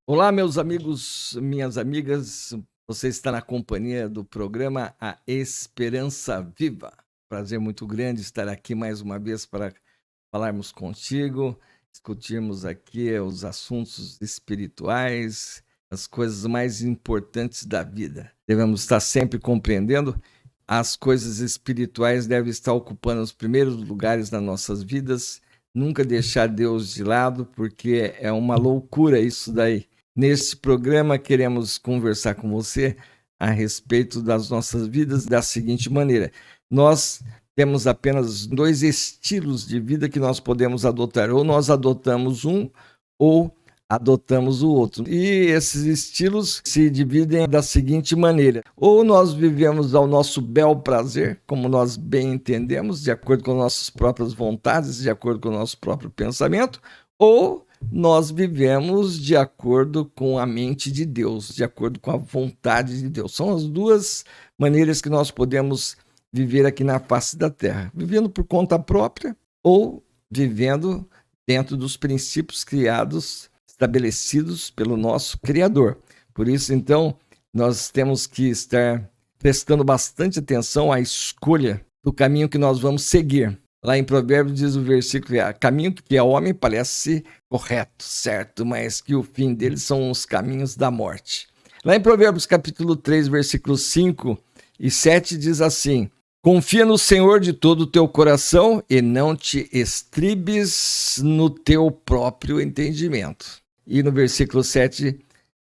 Olá, meus amigos, minhas amigas. Você está na companhia do programa A Esperança Viva. Prazer muito grande estar aqui mais uma vez para falarmos contigo, discutirmos aqui os assuntos espirituais, as coisas mais importantes da vida. Devemos estar sempre compreendendo as coisas espirituais devem estar ocupando os primeiros lugares nas nossas vidas, nunca deixar Deus de lado, porque é uma loucura isso daí. Neste programa, queremos conversar com você a respeito das nossas vidas da seguinte maneira: nós temos apenas dois estilos de vida que nós podemos adotar, ou nós adotamos um, ou adotamos o outro. E esses estilos se dividem da seguinte maneira: ou nós vivemos ao nosso bel prazer, como nós bem entendemos, de acordo com nossas próprias vontades, de acordo com o nosso próprio pensamento, ou nós vivemos de acordo com a mente de Deus, de acordo com a vontade de Deus. São as duas maneiras que nós podemos viver aqui na face da terra: vivendo por conta própria ou vivendo dentro dos princípios criados, estabelecidos pelo nosso Criador. Por isso, então, nós temos que estar prestando bastante atenção à escolha do caminho que nós vamos seguir. Lá em Provérbios diz o versículo: caminho que ao homem parece correto, certo, mas que o fim deles são os caminhos da morte. Lá em Provérbios capítulo 3, versículos 5 e 7 diz assim: confia no Senhor de todo o teu coração e não te estribes no teu próprio entendimento. E no versículo 7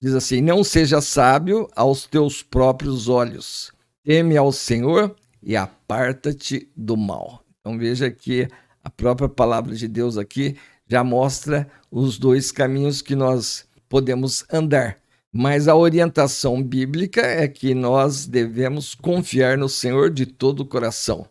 diz assim: não seja sábio aos teus próprios olhos, teme ao Senhor e aparta-te do mal. Então veja que a própria palavra de Deus aqui já mostra os dois caminhos que nós podemos andar. Mas a orientação bíblica é que nós devemos confiar no Senhor de todo o coração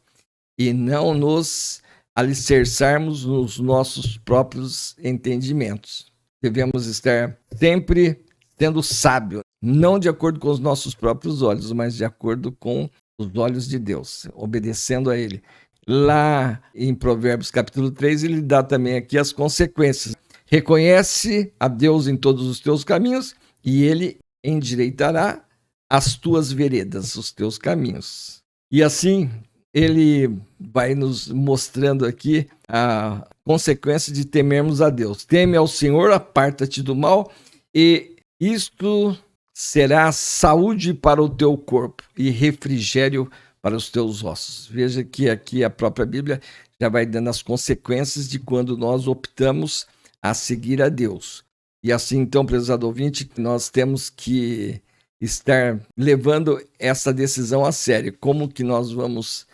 e não nos alicerçarmos nos nossos próprios entendimentos. Devemos estar sempre sendo sábio, não de acordo com os nossos próprios olhos, mas de acordo com os olhos de Deus, obedecendo a Ele. Lá em Provérbios capítulo 3, ele dá também aqui as consequências. Reconhece a Deus em todos os teus caminhos e Ele endireitará as tuas veredas, os teus caminhos. E assim, ele vai nos mostrando aqui a consequência de temermos a Deus. Teme ao Senhor, aparta-te do mal, e isto será saúde para o teu corpo e refrigério para os teus ossos. Veja que aqui a própria Bíblia já vai dando as consequências de quando nós optamos a seguir a Deus. E assim, então, prezado ouvinte, nós temos que estar levando essa decisão a sério. Como que nós vamos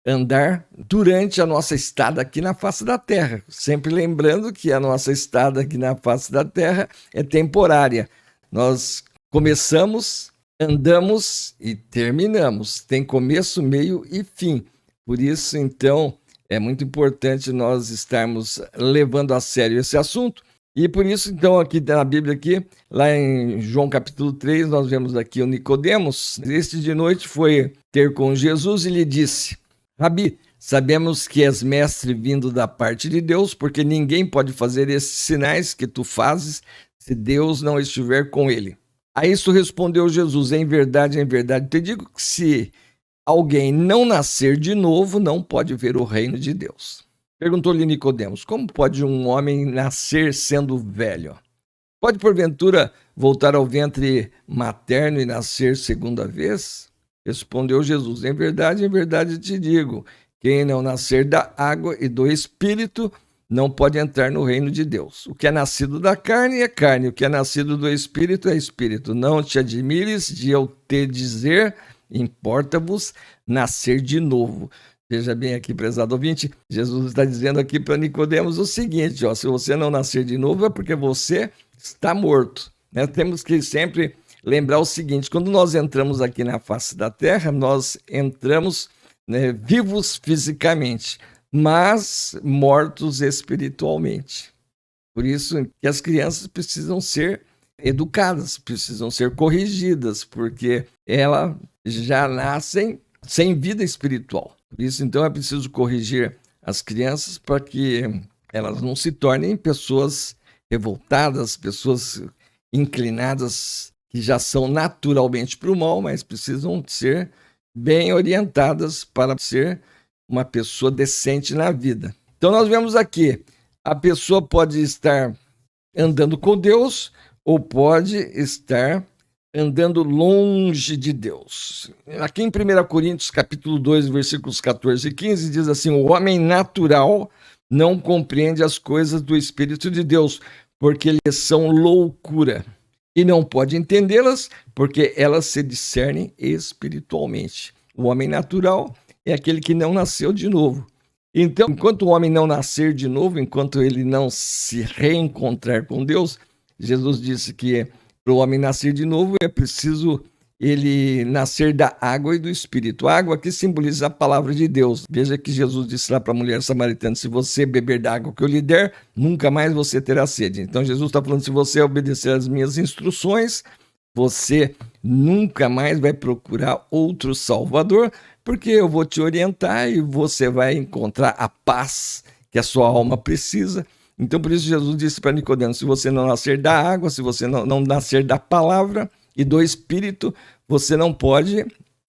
andar durante a nossa estada aqui na face da terra? Sempre lembrando que a nossa estada aqui na face da terra é temporária. Nós começamos, andamos e terminamos. Tem começo, meio e fim. Por isso, então, é muito importante nós estarmos levando a sério esse assunto. E por isso, então, aqui na Bíblia, aqui, lá em João capítulo 3, nós vemos aqui o Nicodemos. Este de noite foi ter com Jesus e lhe disse: Rabi, sabemos que és mestre vindo da parte de Deus, porque ninguém pode fazer esses sinais que tu fazes se Deus não estiver com ele. A isso respondeu Jesus: em verdade, te digo que se alguém não nascer de novo, não pode ver o reino de Deus. Perguntou-lhe Nicodemos: como pode um homem nascer sendo velho? Pode porventura voltar ao ventre materno e nascer segunda vez? Respondeu Jesus: em verdade te digo, quem não nascer da água e do Espírito não pode entrar no reino de Deus. O que é nascido da carne é carne, o que é nascido do Espírito é Espírito. Não te admires de eu te dizer, importa-vos nascer de novo. Veja bem aqui, prezado ouvinte, Jesus está dizendo aqui para Nicodemos o seguinte: se você não nascer de novo é porque você está morto. Temos que sempre lembrar o seguinte: quando nós entramos aqui na face da terra, nós entramos vivos fisicamente, mas mortos espiritualmente. Por isso que as crianças precisam ser educadas, precisam ser corrigidas, porque elas já nascem sem vida espiritual. Por isso, então, é preciso corrigir as crianças para que elas não se tornem pessoas revoltadas, pessoas inclinadas, que já são naturalmente para o mal, mas precisam ser bem orientadas para ser uma pessoa decente na vida. Então nós vemos aqui, a pessoa pode estar andando com Deus ou pode estar andando longe de Deus. Aqui em 1 Coríntios, capítulo 2, versículos 14 e 15, diz assim: o homem natural não compreende as coisas do Espírito de Deus, porque eles são loucura, e não pode entendê-las, porque elas se discernem espiritualmente. O homem natural é aquele que não nasceu de novo. Então, enquanto o homem não nascer de novo, enquanto ele não se reencontrar com Deus, Jesus disse que para o homem nascer de novo é preciso ele nascer da água e do Espírito. A água aqui simboliza a palavra de Deus. Veja que Jesus disse lá para a mulher samaritana: se você beber da água que eu lhe der, nunca mais você terá sede. Então Jesus está falando: se você obedecer às minhas instruções, você nunca mais vai procurar outro Salvador, porque eu vou te orientar e você vai encontrar a paz que a sua alma precisa. Então, por isso, Jesus disse para Nicodemo: se você não nascer da água, se você não nascer da palavra e do Espírito, você não pode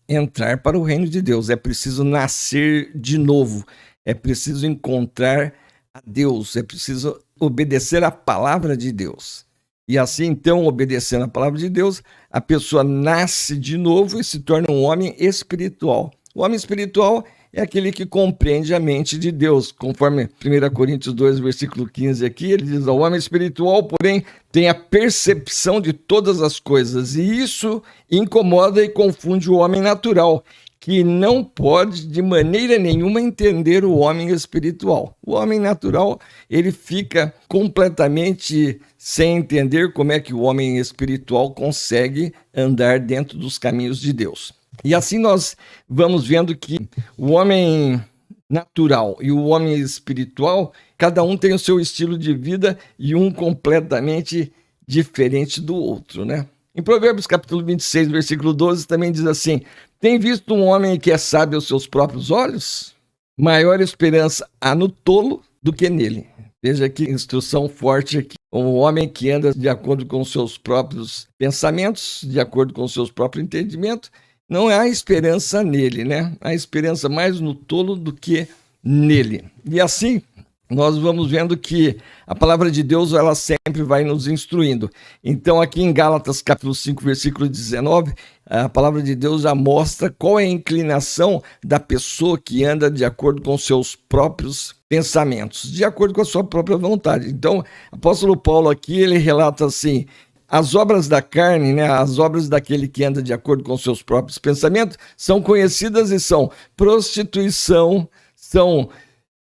entrar para o reino de Deus. É preciso nascer de novo, é preciso encontrar a Deus, é preciso obedecer a palavra de Deus. E assim, então, obedecendo a palavra de Deus, a pessoa nasce de novo e se torna um homem espiritual. O homem espiritual é aquele que compreende a mente de Deus, conforme 1 Coríntios 2, versículo 15 aqui, ele diz: o homem espiritual, porém, tem a percepção de todas as coisas, e isso incomoda e confunde o homem natural, que não pode de maneira nenhuma entender o homem espiritual. O homem natural, ele fica completamente sem entender como é que o homem espiritual consegue andar dentro dos caminhos de Deus. E assim nós vamos vendo que o homem natural e o homem espiritual, cada um tem o seu estilo de vida e um completamente diferente do outro, né? Em Provérbios capítulo 26, versículo 12, também diz assim: tem visto um homem que é sábio aos seus próprios olhos? Maior esperança há no tolo do que nele. Veja que instrução forte aqui. Um homem que anda de acordo com os seus próprios pensamentos, de acordo com o seu próprio entendimento, não há esperança nele, né? Há esperança mais no tolo do que nele. E assim, nós vamos vendo que a palavra de Deus, ela sempre vai nos instruindo. Então, aqui em Gálatas, capítulo 5, versículo 19, a palavra de Deus já mostra qual é a inclinação da pessoa que anda de acordo com seus próprios pensamentos, de acordo com a sua própria vontade. Então, o apóstolo Paulo aqui, ele relata assim: as obras da carne, né, as obras daquele que anda de acordo com seus próprios pensamentos, são conhecidas e são prostituição, são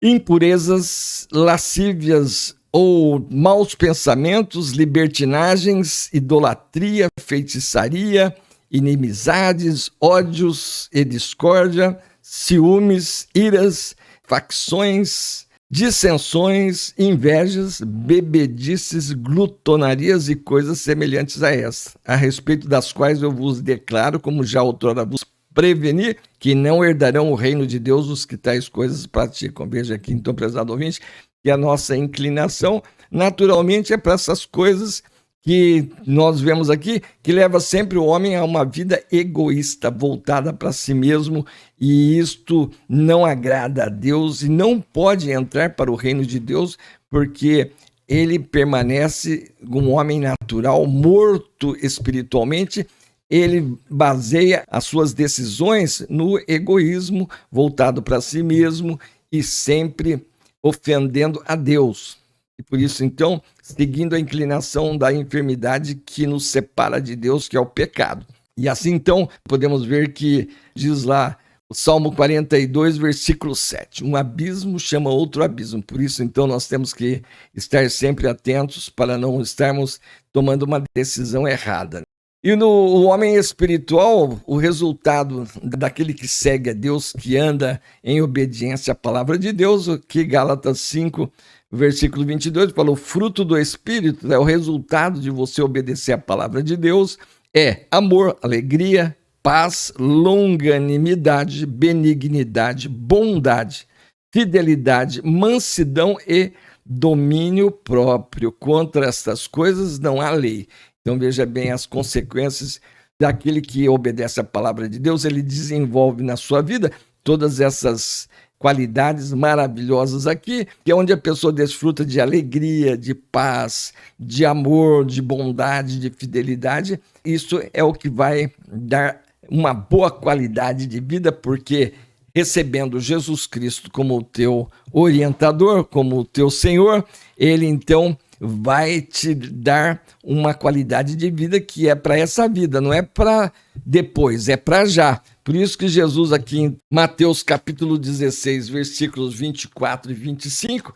impurezas, lascívias ou maus pensamentos, libertinagens, idolatria, feitiçaria, inimizades, ódios e discórdia, ciúmes, iras, facções, dissensões, invejas, bebedices, glutonarias e coisas semelhantes a essa, a respeito das quais eu vos declaro, como já outrora vos preveni, que não herdarão o reino de Deus os que tais coisas praticam. Veja aqui, então, prezado ouvinte, que a nossa inclinação naturalmente é para essas coisas que nós vemos aqui, que leva sempre o homem a uma vida egoísta, voltada para si mesmo, e isto não agrada a Deus e não pode entrar para o reino de Deus, porque ele permanece um homem natural, morto espiritualmente. Ele baseia as suas decisões no egoísmo, voltado para si mesmo e sempre ofendendo a Deus. E por isso, então, seguindo a inclinação da enfermidade que nos separa de Deus, que é o pecado. E assim, então, podemos ver que diz lá o Salmo 42, versículo 7. Um abismo chama outro abismo. Por isso, então, nós temos que estar sempre atentos para não estarmos tomando uma decisão errada. E o homem espiritual, o resultado daquele que segue a Deus, que anda em obediência à palavra de Deus, o que Gálatas 5, versículo 22, falou: o fruto do Espírito, é o resultado de você obedecer à palavra de Deus, é amor, alegria, paz, longanimidade, benignidade, bondade, fidelidade, mansidão e domínio próprio. Contra estas coisas não há lei. Então veja bem as consequências daquele que obedece à palavra de Deus. Ele desenvolve na sua vida todas essas qualidades maravilhosas aqui, que é onde a pessoa desfruta de alegria, de paz, de amor, de bondade, de fidelidade. Isso é o que vai dar uma boa qualidade de vida, porque recebendo Jesus Cristo como o teu orientador, como o teu Senhor, ele então vai te dar uma qualidade de vida que é para essa vida, não é para depois, é para já. Por isso que Jesus aqui em Mateus capítulo 16, versículos 24 e 25,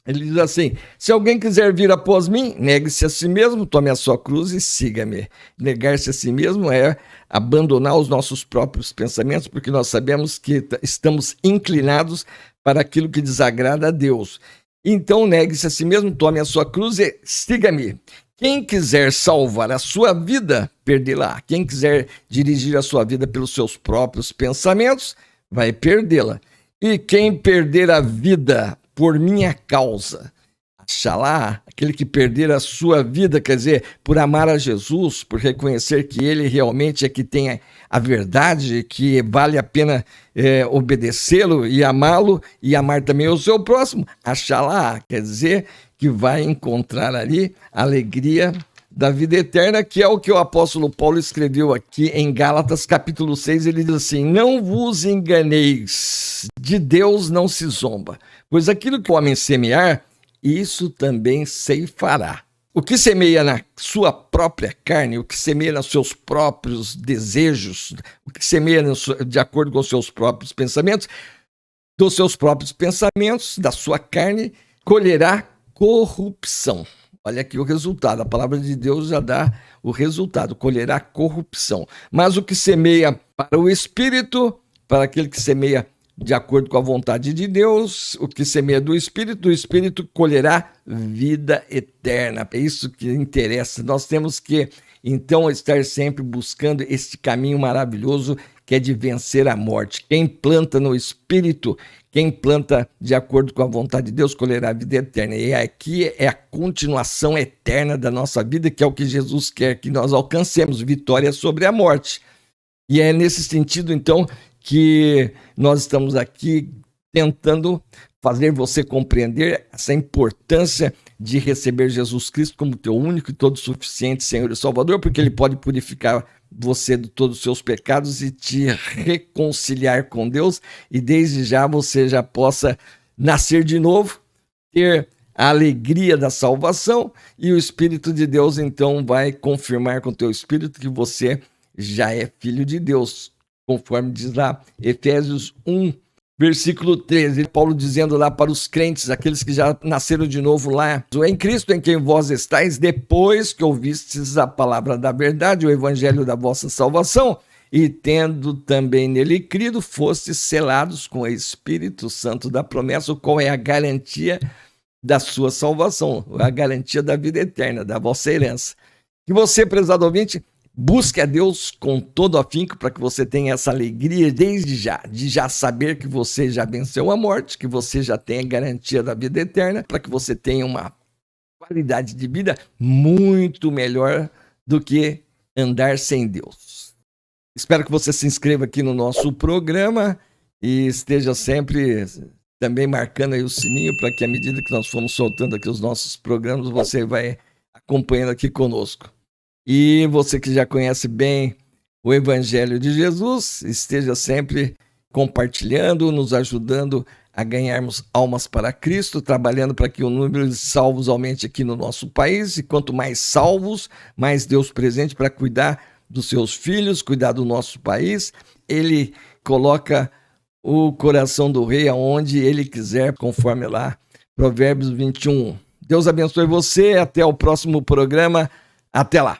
ele diz assim: se alguém quiser vir após mim, negue-se a si mesmo, tome a sua cruz e siga-me. Negar-se a si mesmo é abandonar os nossos próprios pensamentos, porque nós sabemos que estamos inclinados para aquilo que desagrada a Deus. Então, negue-se a si mesmo, tome a sua cruz e siga-me. Quem quiser salvar a sua vida, perdê-la. Quem quiser dirigir a sua vida pelos seus próprios pensamentos, vai perdê-la. E quem perder a vida por minha causa, achará. Aquele que perder a sua vida, quer dizer, por amar a Jesus, por reconhecer que ele realmente é que tem a verdade, que vale a pena obedecê-lo e amá-lo e amar também o seu próximo, achará, quer dizer, que vai encontrar ali a alegria da vida eterna, que é o que o apóstolo Paulo escreveu aqui em Gálatas capítulo 6, ele diz assim: não vos enganeis, de Deus não se zomba, pois aquilo que o homem semear, isso também ceifará. O que semeia na sua própria carne, o que semeia nos seus próprios desejos, o que semeia de acordo com os seus próprios pensamentos, dos seus próprios pensamentos, da sua carne, colherá corrupção. Olha aqui o resultado, a palavra de Deus já dá o resultado, colherá corrupção. Mas o que semeia para o Espírito, para aquele que semeia de acordo com a vontade de Deus, o que semeia do Espírito colherá vida eterna. É isso que interessa. Nós temos que, então, estar sempre buscando este caminho maravilhoso que é de vencer a morte. Quem planta no Espírito, quem planta de acordo com a vontade de Deus, colherá a vida eterna. E aqui é a continuação eterna da nossa vida, que é o que Jesus quer que nós alcancemos, vitória sobre a morte. E é nesse sentido, então, que nós estamos aqui tentando fazer você compreender essa importância de receber Jesus Cristo como teu único e todo suficiente Senhor e Salvador, porque ele pode purificar você de todos os seus pecados e te reconciliar com Deus, e desde já você já possa nascer de novo, ter a alegria da salvação, e o Espírito de Deus então vai confirmar com o teu espírito que você já é filho de Deus, conforme diz lá Efésios 1, versículo 13, Paulo dizendo lá para os crentes, aqueles que já nasceram de novo lá: em Cristo em quem vós estáis, depois que ouvistes a palavra da verdade, o evangelho da vossa salvação, e tendo também nele crido, fostes selados com o Espírito Santo da promessa, o qual é a garantia da sua salvação, a garantia da vida eterna, da vossa herança. Que você, prezado ouvinte, busque a Deus com todo afinco para que você tenha essa alegria desde já, de já saber que você já venceu a morte, que você já tem a garantia da vida eterna, para que você tenha uma qualidade de vida muito melhor do que andar sem Deus. Espero que você se inscreva aqui no nosso programa e esteja sempre também marcando aí o sininho para que à medida que nós formos soltando aqui os nossos programas, você vai acompanhando aqui conosco. E você que já conhece bem o Evangelho de Jesus, esteja sempre compartilhando, nos ajudando a ganharmos almas para Cristo, trabalhando para que o número de salvos aumente aqui no nosso país. E quanto mais salvos, mais Deus presente para cuidar dos seus filhos, cuidar do nosso país. Ele coloca o coração do rei aonde ele quiser, conforme lá Provérbios 21. Deus abençoe você, até o próximo programa, até lá.